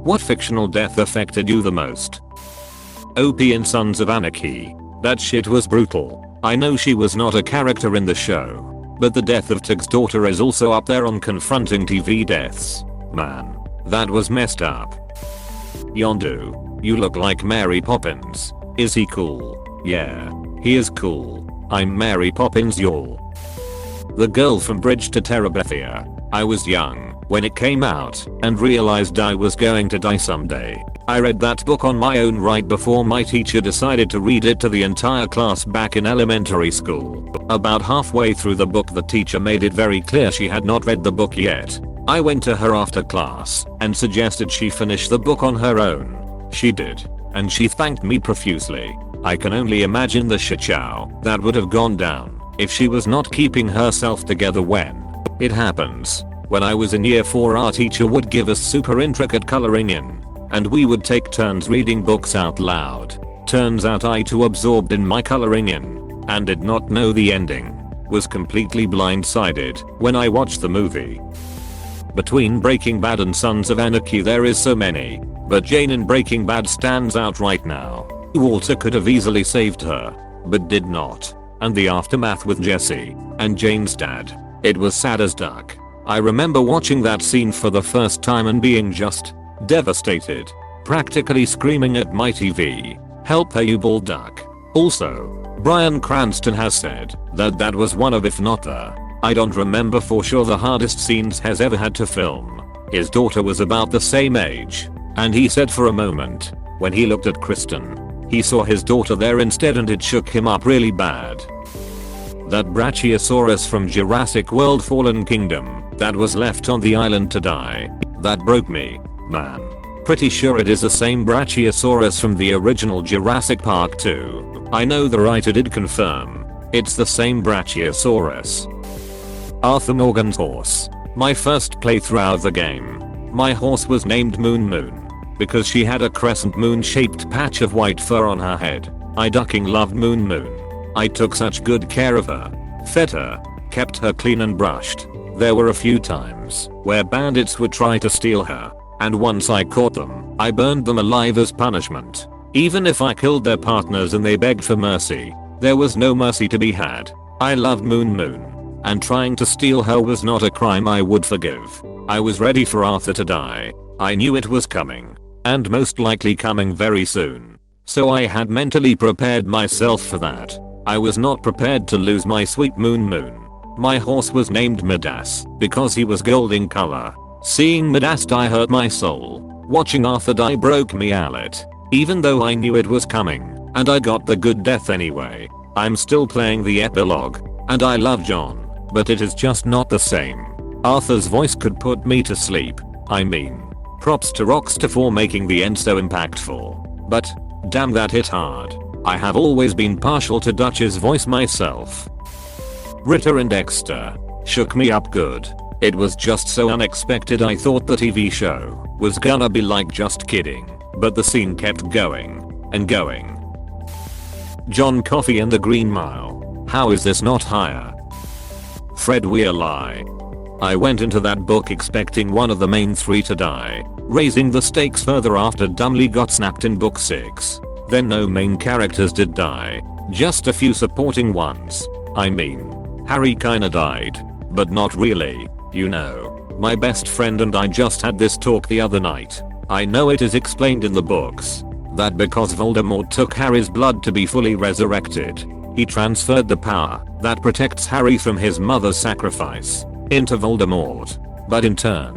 What fictional death affected you the most? OP in Sons of Anarchy. That shit was brutal. I know she was not a character in the show, but the death of Tig's daughter is also up there on confronting TV deaths. Man, that was messed up. Yondu, you look like Mary Poppins. Is he cool? Yeah, he is cool. I'm Mary Poppins, y'all. The Girl from Bridge to Terabithia. I was young when it came out and realized I was going to die someday. I read that book on my own right before my teacher decided to read it to the entire class back in elementary school. About halfway through the book, the teacher made it very clear she had not read the book yet. I went to her after class and suggested she finish the book on her own. She did, and she thanked me profusely. I can only imagine the shitshow that would have gone down if she was not keeping herself together when it happens. When I was in year 4, our teacher would give us super intricate coloring in, and we would take turns reading books out loud. Turns out I too absorbed in my coloring in and did not know the ending. Was completely blindsided when I watched the movie. Between Breaking Bad and Sons of Anarchy there is so many, but Jane in Breaking Bad stands out right now. Walter could have easily saved her, but did not. And the aftermath with Jesse and Jane's dad. It was sad as duck. I remember watching that scene for the first time and being just devastated. Practically screaming at my TV, "Help her, you bald duck." Also, Bryan Cranston has said that that was one of, if not the, I don't remember for sure, the hardest scenes has ever had to film. His daughter was about the same age, and he said for a moment, when he looked at Kristen, he saw his daughter there instead, and it shook him up really bad. That Brachiosaurus from Jurassic World Fallen Kingdom that was left on the island to die, that broke me, man. Pretty sure it is the same Brachiosaurus from the original Jurassic Park 2. I know the writer did confirm. It's the same Brachiosaurus. Arthur Morgan's horse. My first playthrough of the game. My horse was named Moon Moon because she had a crescent moon shaped patch of white fur on her head. I ducking loved Moon Moon. I took such good care of her. Fed her. Kept her clean and brushed. There were a few times where bandits would try to steal her, and once I caught them, I burned them alive as punishment. Even if I killed their partners and they begged for mercy, there was no mercy to be had. I loved Moon Moon, and trying to steal her was not a crime I would forgive. I was ready for Arthur to die. I knew it was coming, and most likely coming very soon. So I had mentally prepared myself for that. I was not prepared to lose my sweet Moon Moon. My horse was named Midas because he was gold in color. Seeing Midas die hurt my soul. Watching Arthur die broke me out. Even though I knew it was coming, and I got the good death anyway. I'm still playing the epilogue, and I love John, but it is just not the same. Arthur's voice could put me to sleep. I mean, props to Rockstar for making the end so impactful. But, damn, that hit hard. I have always been partial to Dutch's voice myself. Ritter and Dexter shook me up good. It was just so unexpected. I thought the TV show was gonna be like just kidding, but the scene kept going and going. John Coffey and the Green Mile. How is this not higher? Fred Weirlie. I went into that book expecting one of the main three to die, raising the stakes further after Dumley got snapped in book 6. Then no main characters did die, just a few supporting ones. I mean, Harry kinda died, but not really, you know. My best friend and I just had this talk the other night. I know it is explained in the books that because Voldemort took Harry's blood to be fully resurrected, he transferred the power that protects Harry from his mother's sacrifice into Voldemort. But in turn,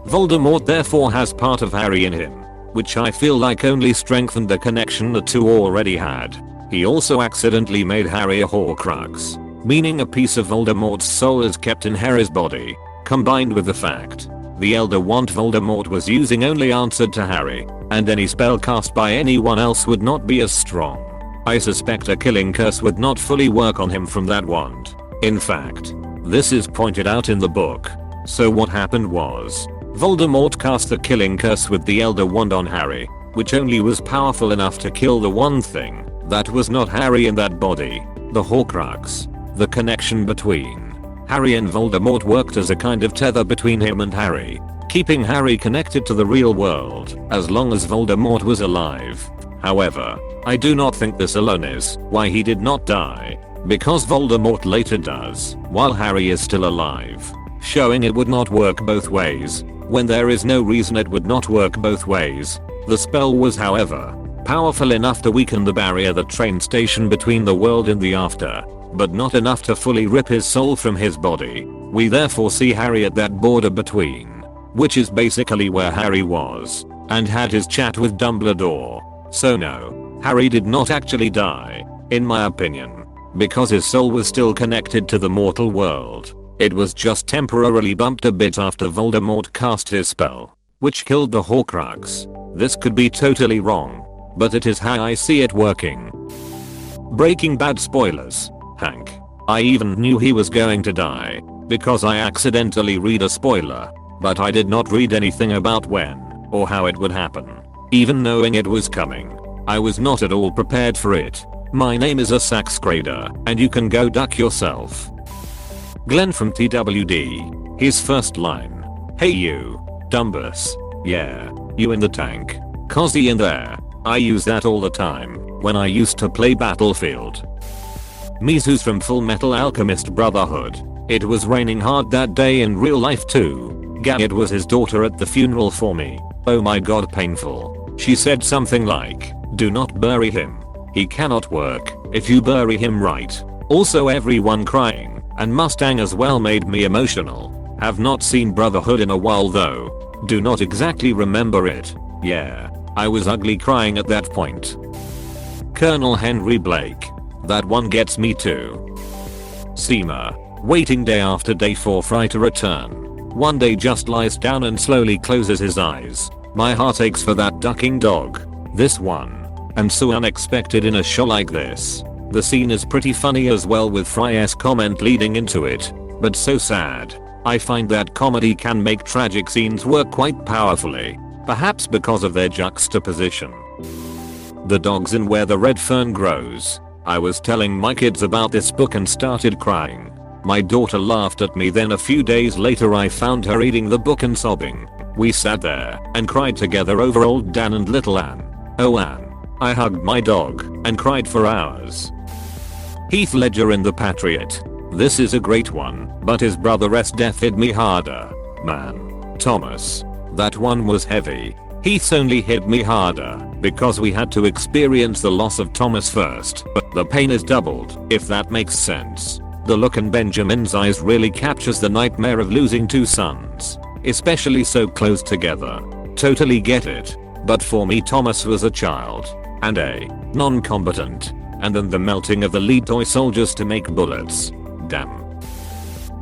Voldemort therefore has part of Harry in him, which I feel like only strengthened the connection the two already had. He also accidentally made Harry a Horcrux, meaning a piece of Voldemort's soul is kept in Harry's body, combined with the fact the Elder Wand Voldemort was using only answered to Harry, and any spell cast by anyone else would not be as strong. I suspect a killing curse would not fully work on him from that wand. In fact, this is pointed out in the book. So what happened was, Voldemort cast the killing curse with the Elder Wand on Harry, which only was powerful enough to kill the one thing that was not Harry in that body, the Horcrux. The connection between Harry and Voldemort worked as a kind of tether between him and Harry, keeping Harry connected to the real world as long as Voldemort was alive. However, I do not think this alone is why he did not die, because Voldemort later does while Harry is still alive, showing it would not work both ways when there is no reason it would not work both ways. The spell was, however, powerful enough to weaken the barrier, the train station between the world and the after, but not enough to fully rip his soul from his body. We therefore see Harry at that border between, which is basically where Harry was and had his chat with Dumbledore. So no, Harry did not actually die, in my opinion, because his soul was still connected to the mortal world. It was just temporarily bumped a bit after Voldemort cast his spell, which killed the Horcrux. This could be totally wrong, but it is how I see it working. Breaking Bad spoilers. Hank. I even knew he was going to die because I accidentally read a spoiler, but I did not read anything about when or how it would happen. Even knowing it was coming, I was not at all prepared for it. My name is Askreddit, and you can go duck yourself. Glenn from TWD. His first line. Hey you, Dumbus. Yeah, you in the tank. Cozy in there. I use that all the time when I used to play Battlefield. Mizu's from Full Metal Alchemist Brotherhood. It was raining hard that day in real life too. It was his daughter at the funeral for me. Oh my god, painful. She said something like, do not bury him. He cannot work if you bury him right. Also everyone crying, and Mustang as well, made me emotional. Have not seen Brotherhood in a while though. Do not exactly remember it. Yeah, I was ugly crying at that point. Colonel Henry Blake. That one gets me too. Seema. Waiting day after day for Fry to return. One day just lies down and slowly closes his eyes. My heart aches for that ducking dog. This one. And so unexpected in a show like this. The scene is pretty funny as well, with Fry's comment leading into it, but so sad. I find that comedy can make tragic scenes work quite powerfully, perhaps because of their juxtaposition. The dogs in Where the Red Fern Grows. I was telling my kids about this book and started crying. My daughter laughed at me, then a few days later I found her reading the book and sobbing. We sat there and cried together over Old Dan and Little Anne. Oh Anne. I hugged my dog and cried for hours. Heath Ledger in The Patriot. This is a great one, but his brother's death hit me harder. Man. Thomas. That one was heavy. Heath's only hit me harder because we had to experience the loss of Thomas first, but the pain is doubled, if that makes sense. The look in Benjamin's eyes really captures the nightmare of losing two sons, especially so close together. Totally get it. But for me, Thomas was a child and a non-combatant, and then the melting of the lead toy soldiers to make bullets. Damn.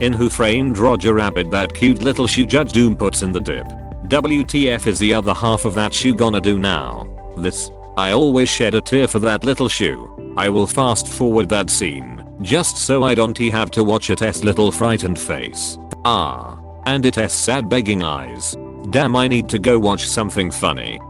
In Who Framed Roger Rabbit, that cute little shoe Judge Doom puts in the dip. WTF is the other half of that shoe gonna do now? This. I always shed a tear for that little shoe. I will fast forward that scene, just so I don't have to watch it's little frightened face. Ah. And it's sad begging eyes. Damn, I need to go watch something funny.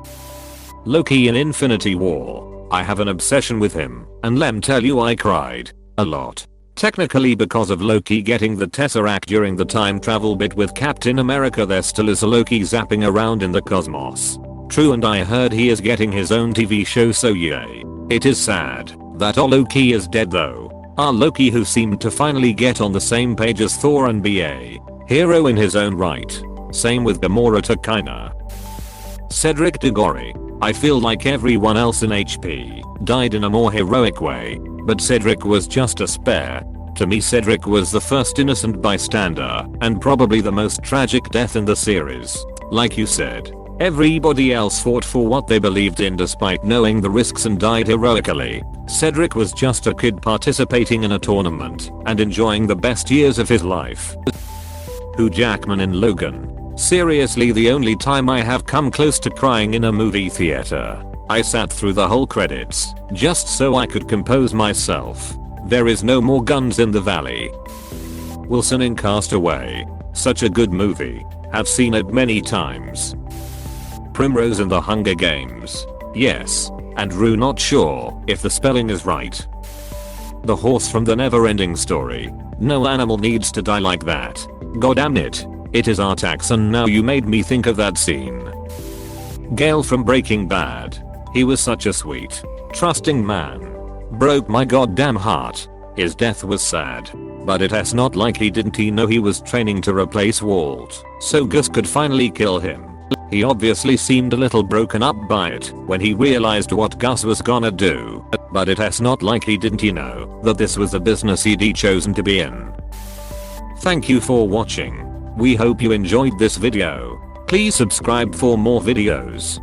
Loki in Infinity War. I have an obsession with him, and lem tell you I cried. A lot. Technically because of Loki getting the Tesseract during the time travel bit with Captain America, there still is a Loki zapping around in the cosmos. True, and I heard he is getting his own TV show, so yay. It is sad that our Loki is dead though. Our Loki who seemed to finally get on the same page as Thor and be a hero in his own right. Same with Gamora Takina. Cedric Diggory. I feel like everyone else in HP died in a more heroic way, but Cedric was just a spare. To me, Cedric was the first innocent bystander, and probably the most tragic death in the series. Like you said, everybody else fought for what they believed in despite knowing the risks and died heroically. Cedric was just a kid participating in a tournament and enjoying the best years of his life. Hugh Jackman in Logan. Seriously, the only time I have come close to crying in a movie theater. I sat through the whole credits, just so I could compose myself. There is no more guns in the valley. Wilson in Castaway. Such a good movie. Have seen it many times. Primrose in The Hunger Games. Yes. And Rue, not sure if the spelling is right. The horse from The Neverending Story. No animal needs to die like that. God damn it. It is Artax, and now you made me think of that scene. Gale from Breaking Bad. He was such a sweet, trusting man. Broke my goddamn heart. His death was sad. But it's not like he didn't know he was training to replace Walt, so Gus could finally kill him. He obviously seemed a little broken up by it when he realized what Gus was gonna do, but it's not like he didn't know that this was a business he'd chosen to be in. Thank you for watching. We hope you enjoyed this video. Please subscribe for more videos.